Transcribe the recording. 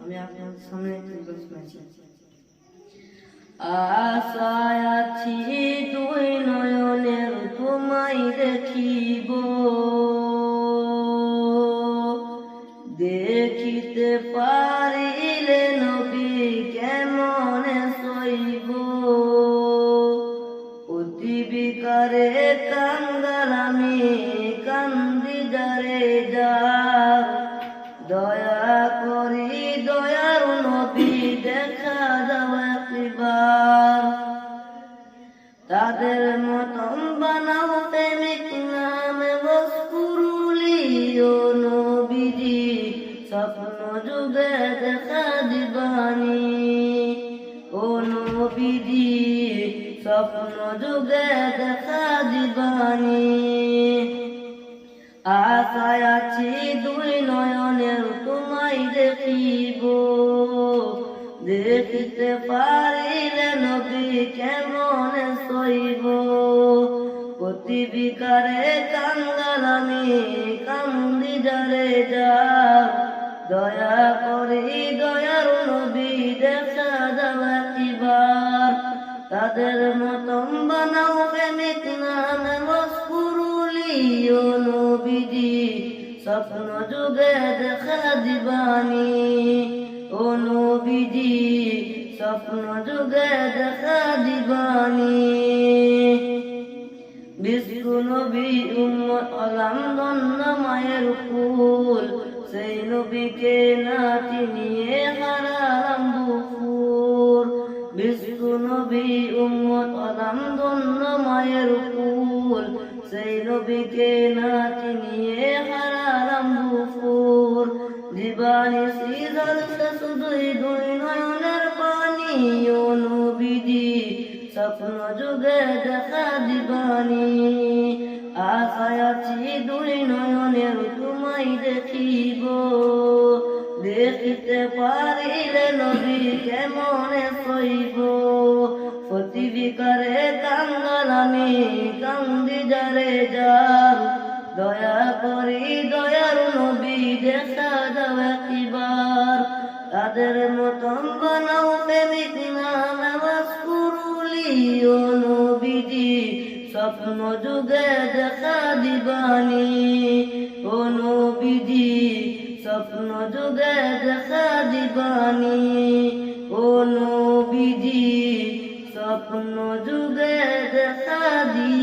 আমি আপনার সামনে শুনেছি। আশায় আছি দুই নয়নের তোমায় দেখিব, দেখিতে পারিলে নবী কেমনে সইব। অতি বিকারে কাঙ্গাল আমি কান্দি যারে যার, দয়া করি দয়ার নবী দেখা দাও একবার। তাদের মতন বানাও প্রেমিক নামে বসকুরুলি ও নবীজি, স্বপ্ন যুগে দেখা দিবানি। ও নবীজি স্বপ্ন যুগে দেখা দিবানি। আশায় আছি দুই নয়নের তোমায় দেখিব, দেখিতে পারিলে নবী কেমনে সইব। অতি বিকারে কাঙ্গাল আমি কান্দি যারে যার, দয়া করি দয়ার নবী দেখা দাও একবার। তাদের মতন বানাও প্রেমিক নামে মসকুরুলি ও নবীজি, স্বপ্ন যুগে দেখা দিবানি। ও নবীজি স্বপ্ন যুগে দেখা দিবানি। বিশ্ব নবী উম্মত আলাম ধন্য মায়ের কুল, সেই নবীকে না চিনিয়ে হারালাম বুকুর। বিশ্ব নবী উম্মত আলাম ধন্য মায়ের কুল, সেই নবীকে না চিনিয়ে হারালাম বুকুর। জীবানি সিজল শুধুই দুই নয়নের পানি। ও নবীজি স্বপ্ন যুগে দেখা দিবানি। আশায় আছি দুই নয়নের তোমায় দেখিব, দেখিতে পারিলে নবী কেমনে সইব। অতি বিকারে কাঙ্গাল আমি কান্দি যারে যার, দয়া করি দয়ার নবী দেখা দাও একবার। তাদের মতন বানাও প্রেমিক নামে মসকুরুলি ও নবীজি, স্বপ্ন যুগে দেখা দিবানি। ও নবীজি স্বপ্ন যুগে দেখা দিবানি। ও নবীজি স্বপ্ন যুগে দেখা দিবানি।